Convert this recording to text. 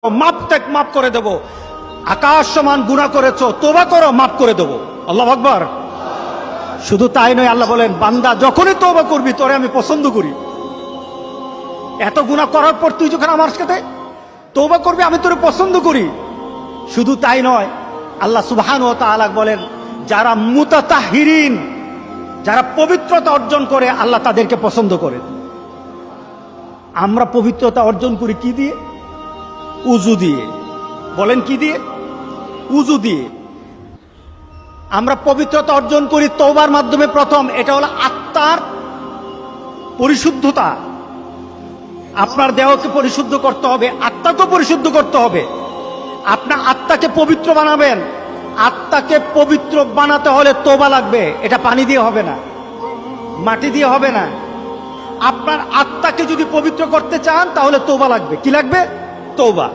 মাফ করে দেব। আকাশ সমান গুনাহ করেছো, তওবা করো, মাফ করে দেব। আল্লাহু আকবার। শুধু তাই নয়, আল্লাহ বলেন বান্দা যখনই তওবা করবি তোরে আমি পছন্দ করি। এত গুনাহ করার পর তুই যখন আমার সাথে তওবা করবি আমি তোরে পছন্দ করি। শুধু তাই নয়, আল্লাহ সুবহানাহু ওয়া তাআলা বলেন যারা মুতাতাহহিরিন, যারা পবিত্রতা অর্জন করে আল্লাহ তাদেরকে পছন্দ করেন। আমরা পবিত্রতা অর্জন করি কি দিয়ে? উযু দিয়ে। বলেন কি দিয়ে? উযু দিয়ে। আমরা পবিত্রতা অর্জন করি তওবার মাধ্যমে। প্রথম এটা হলো আত্মার পরিশুদ্ধতা। আপনার দেহকে পরিশুদ্ধ করতে হবে, আত্মাকে পরিশুদ্ধ করতে হবে। আপনার আত্মাকে পবিত্র বানাবেন। আত্মাকে পবিত্র বানাতে হলে তওবা লাগবে। এটা পানি দিয়ে হবে না, মাটি দিয়ে হবে না। আপনার আত্মাকে যদি পবিত্র করতে চান তাহলে তওবা লাগবে। কি লাগবে? তওবা।